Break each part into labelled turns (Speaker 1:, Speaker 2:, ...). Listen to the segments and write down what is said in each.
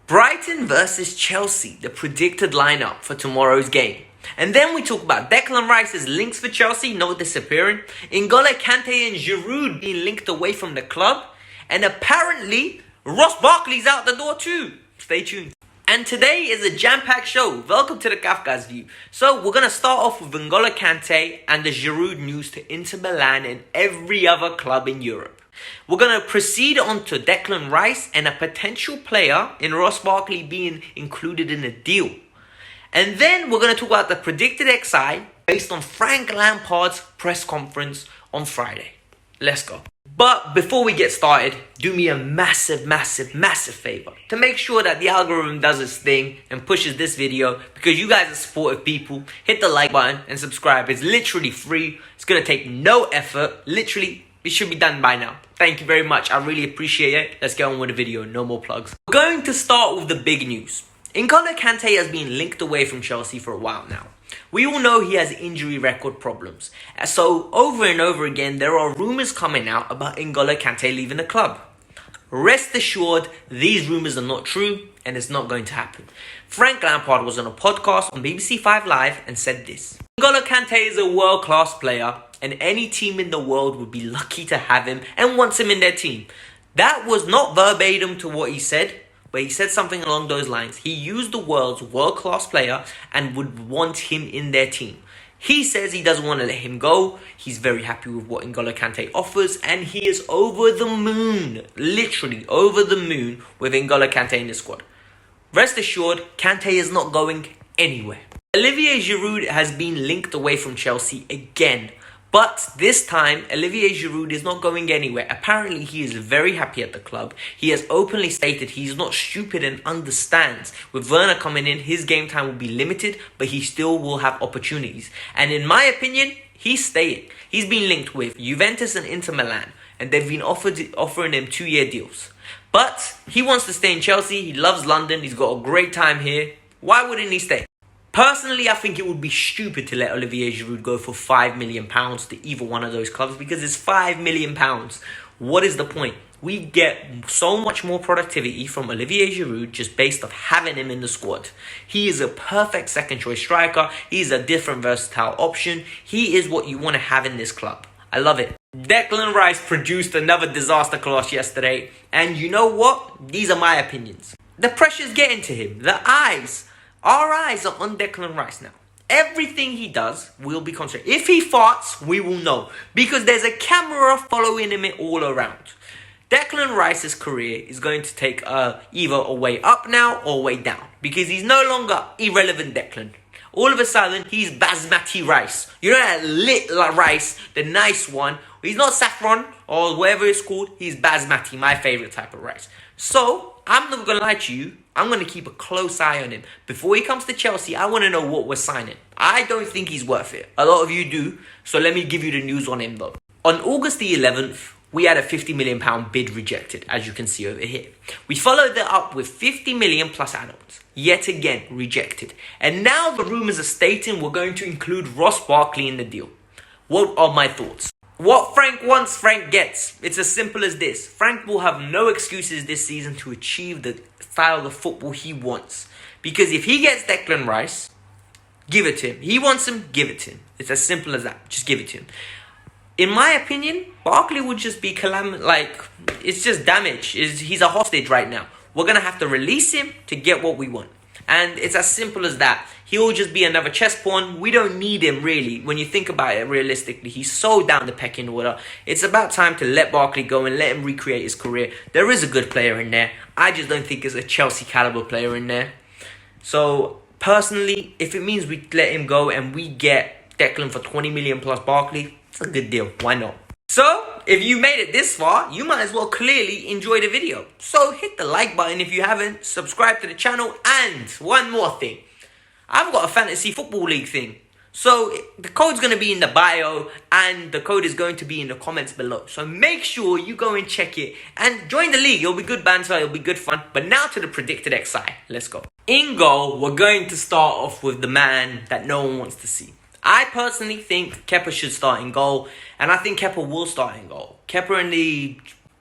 Speaker 1: Brighton versus Chelsea, the predicted lineup for tomorrow's game. And then we talk about Declan Rice's links for Chelsea not disappearing, N'Golo Kante and Giroud being linked away from the club, and apparently Ross Barkley's out the door too. Stay tuned. And today is a jam-packed show. Welcome to the Kafka's View. So we're going to start off with N'Golo Kante and the Giroud news to Inter Milan and every other club in Europe. We're going to proceed on to Declan Rice and a potential player in Ross Barkley being included in a deal. And then we're going to talk about the predicted XI based on Frank Lampard's press conference on Friday. Let's go. But before we get started, do me a massive favor to make sure that the algorithm does its thing and pushes this video, because you guys are supportive people. Hit the like button and subscribe. It's literally free. It's going to take no effort. Literally, it should be done by now. Thank you very much. I really appreciate it. Let's get on with the video. No more plugs. We're going to start with the big news. N'Golo Kante has been linked away from Chelsea for a while now. We all know he has injury record problems. So over and over again, there are rumours coming out about N'Golo Kante leaving the club. Rest assured, these rumours are not true and it's not going to happen. Frank Lampard was on a podcast on BBC 5 Live and said this: N'Golo Kante is a world-class player and any team in the world would be lucky to have him and wants him in their team. That was not verbatim to what he said, but he said something along those lines. He used the world's world-class player and would want him in their team. He says he doesn't want to let him go. He's very happy with what N'Golo Kante offers, and he is over the moon, literally over the moon with N'Golo Kante in the squad. Rest assured, Kante is not going anywhere. Olivier Giroud has been linked away from Chelsea again. But this time, Olivier Giroud is not going anywhere. Apparently, he is very happy at the club. He has openly stated he's not stupid and understands. With Werner coming in, his game time will be limited, but he still will have opportunities. And in my opinion, he's staying. He's been linked with Juventus and Inter Milan, and they've been offering him 2-year deals. But he wants to stay in Chelsea. He loves London. He's got a great time here. Why wouldn't he stay? Personally, I think it would be stupid to let Olivier Giroud go for £5 million to either one of those clubs, because it's £5 million. What is the point? We get so much more productivity from Olivier Giroud just based off having him in the squad. He is a perfect second choice striker. He's a different versatile option. He is what you want to have in this club. I love it. Declan Rice produced another disaster class yesterday. And you know what? These are my opinions. The pressure's getting to him. Our eyes are on Declan Rice now. Everything he does will be concentrated. If he farts, we will know, because there's a camera following him all around. Declan Rice's career is going to take either a way up now or a way down, because he's no longer irrelevant Declan. All of a sudden, he's Basmati Rice. You know that lit rice, the nice one. He's not saffron or whatever it's called. He's Basmati, my favourite type of rice. So, I'm not going to lie to you. I'm going to keep a close eye on him. Before he comes to Chelsea, I want to know what we're signing. I don't think he's worth it. A lot of you do. So let me give you the news on him though. On August the 11th, we had a £50 million bid rejected, as you can see over here. We followed that up with 50 million plus add-ons. Yet again, rejected. And now the rumours are stating we're going to include Ross Barkley in the deal. What are my thoughts? What Frank wants, Frank gets. It's as simple as this. Frank will have no excuses this season to achieve the style of football he wants. Because if he gets Declan Rice, give it to him. He wants him, give it to him. It's as simple as that. Just give it to him. In my opinion, Barkley would just be it's just damage. He's a hostage right now. We're going to have to release him to get what we want. And it's as simple as that. He'll just be another chess pawn. We don't need him, really. When you think about it realistically, he's so down the pecking order. It's about time to let Barkley go and let him recreate his career. There is a good player in there. I just don't think there's a Chelsea caliber player in there. So, personally, if it means we let him go and we get Declan for 20 million plus Barkley, it's a good deal. Why not? So, if you made it this far, you might as well clearly enjoy the video. So, hit the like button if you haven't, subscribe to the channel, and one more thing. I've got a fantasy football league thing. So, the code's going to be in the bio, and the code is going to be in the comments below. So, make sure you go and check it, and join the league. It'll be good banter, it'll be good fun. But now to the predicted XI. Let's go. In goal, we're going to start off with the man that no one wants to see. I personally think Kepa should start in goal, and I think Kepa will start in goal. Kepa in the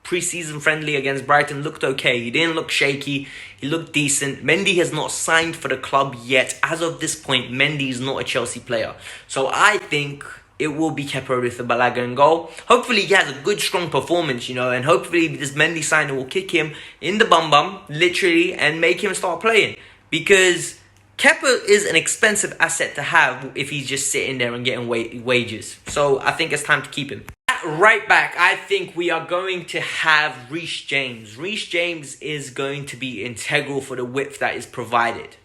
Speaker 1: pre-season friendly against Brighton looked okay. He didn't look shaky. He looked decent. Mendy has not signed for the club yet. As of this point, Mendy is not a Chelsea player. So I think it will be Kepa Arrizabalaga in goal. Hopefully he has a good, strong performance, and hopefully this Mendy signing will kick him in the bum, literally, and make him start playing. Because Kepa is an expensive asset to have if he's just sitting there and getting wages. So I think it's time to keep him. At right back, I think we are going to have Reece James. Reece James is going to be integral for the width that is provided.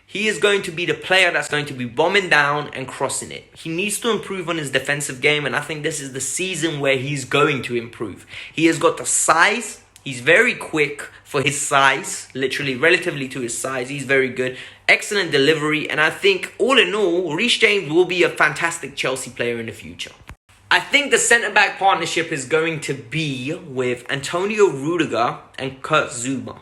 Speaker 1: He is going to be the player that's going to be bombing down and crossing it. He needs to improve on his defensive game, and I think this is the season where he's going to improve. He has got the size. He's very quick for his size, literally, relatively to his size. He's very good. Excellent delivery, and I think, all in all, Reece James will be a fantastic Chelsea player in the future. I think the centre-back partnership is going to be with Antonio Rudiger and Kurt Zouma.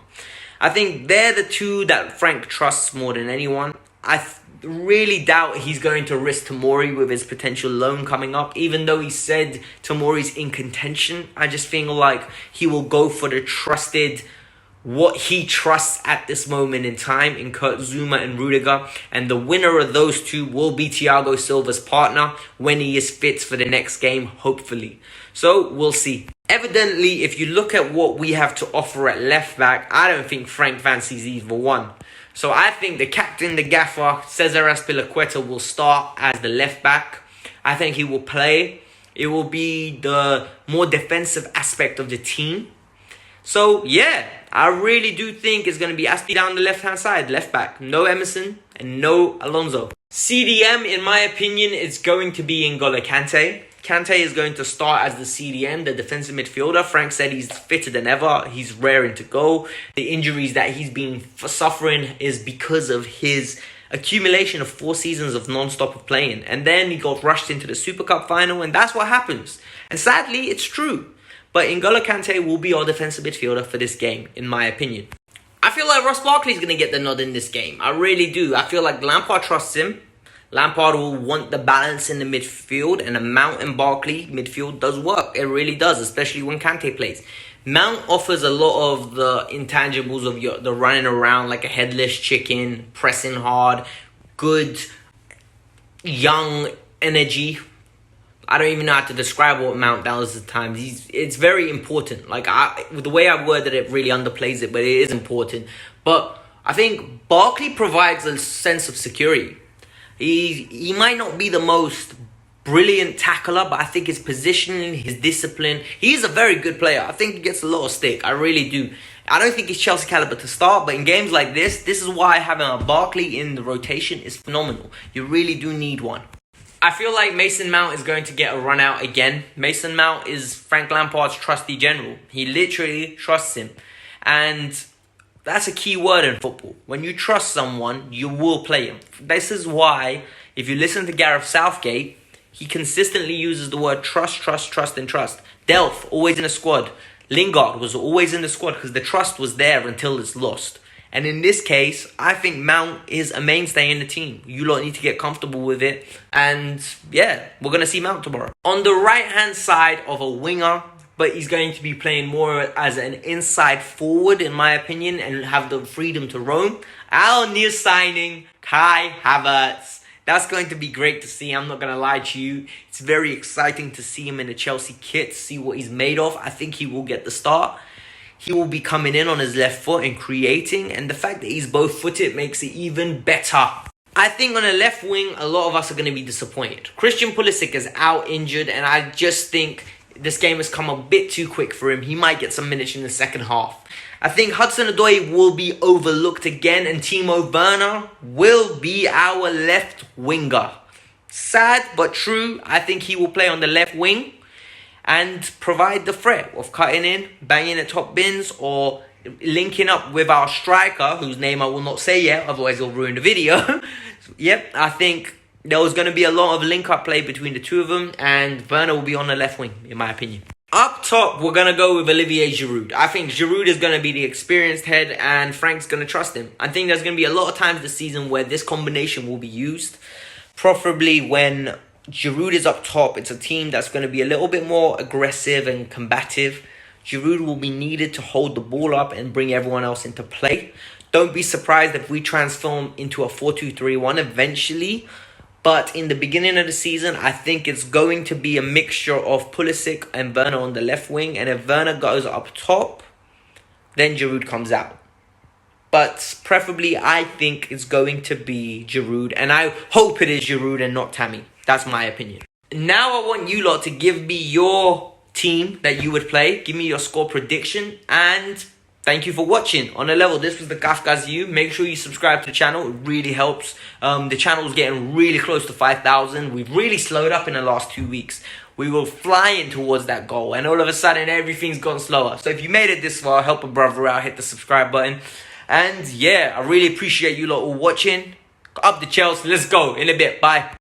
Speaker 1: I think they're the two that Frank trusts more than anyone. I really doubt he's going to risk Tomori with his potential loan coming up. Even though he said Tomori's in contention, I just feel like he will go for the trusted, what he trusts at this moment in time in Kurt Zouma and Rudiger. And the winner of those two will be Thiago Silva's partner when he is fit for the next game, hopefully. So, we'll see. Evidently, if you look at what we have to offer at left back, I don't think Frank fancies either one. So I think the captain, the gaffer, Cesar Azpilicueta will start as the left back. I think he will play. It will be the more defensive aspect of the team. So yeah, I really do think it's going to be Aspi down the left-hand side, left back. No Emerson and no Alonso. CDM, in my opinion, is going to be N'Golo Kante. Kante is going to start as the CDM, the defensive midfielder. Frank said he's fitter than ever. He's raring to go. The injuries that he's been suffering is because of his accumulation of 4 seasons of non-stop of playing. And then he got rushed into the Super Cup final, and that's what happens. And sadly, it's true. But N'Golo Kante will be our defensive midfielder for this game, in my opinion. I feel like Ross Barkley is going to get the nod in this game. I really do. I feel like Lampard trusts him. Lampard will want the balance in the midfield, and a Mount and Barkley midfield does work. It really does, especially when Kante plays. Mount offers a lot of the intangibles of the running around like a headless chicken, pressing hard, good, young energy. I don't even know how to describe what Mount does at times. It's very important. The way I worded it really underplays it, but it is important. But I think Barkley provides a sense of security. He might not be the most brilliant tackler, but I think his positioning, his discipline, he's a very good player. I think he gets a lot of stick. I really do. I don't think he's Chelsea caliber to start, but in games like this is why having a Barkley in the rotation is phenomenal. You really do need one. I feel like Mason Mount is going to get a run out again. Mason Mount is Frank Lampard's trusty general. He literally trusts him. And that's a key word in football. When you trust someone, you will play him. This is why, if you listen to Gareth Southgate, he consistently uses the word trust, and trust. Delph, always in the squad. Lingard was always in the squad because the trust was there until it's lost. And in this case, I think Mount is a mainstay in the team. You lot need to get comfortable with it. And yeah, we're going to see Mount tomorrow. On the right-hand side of a winger, but he's going to be playing more as an inside forward, in my opinion, and have the freedom to roam. Our new signing, Kai Havertz. That's going to be great to see. I'm not going to lie to you. It's very exciting to see him in the Chelsea kit, see what he's made of. I think he will get the start. He will be coming in on his left foot and creating. And the fact that he's both-footed makes it even better. I think on the left wing, a lot of us are going to be disappointed. Christian Pulisic is out injured, and I just think this game has come a bit too quick for him. He might get some minutes in the second half. I think Hudson-Odoi will be overlooked again, and Timo Werner will be our left winger. Sad but true. I think he will play on the left wing and provide the threat of cutting in, banging at top bins, or linking up with our striker, whose name I will not say yet, otherwise it'll ruin the video. Yep, I think there was going to be a lot of link-up play between the two of them, and Werner will be on the left wing, in my opinion. Up top, we're going to go with Olivier Giroud. I think Giroud is going to be the experienced head, and Frank's going to trust him. I think there's going to be a lot of times this season where this combination will be used. Preferably when Giroud is up top, it's a team that's going to be a little bit more aggressive and combative. Giroud will be needed to hold the ball up and bring everyone else into play. Don't be surprised if we transform into a 4-2-3-1 eventually. But in the beginning of the season, I think it's going to be a mixture of Pulisic and Werner on the left wing. And if Werner goes up top, then Giroud comes out. But preferably, I think it's going to be Giroud. And I hope it is Giroud and not Tammy. That's my opinion. Now I want you lot to give me your team that you would play. Give me your score prediction. And thank you for watching. On a level, this was the Kafka's You. Make sure you subscribe to the channel. It really helps. The channel is getting really close to 5,000. We've really slowed up in the last 2 weeks. We were flying towards that goal. And all of a sudden, everything's gone slower. So if you made it this far, help a brother out. Hit the subscribe button. And yeah, I really appreciate you lot all watching. Up the Chelsea. Let's go. In a bit. Bye.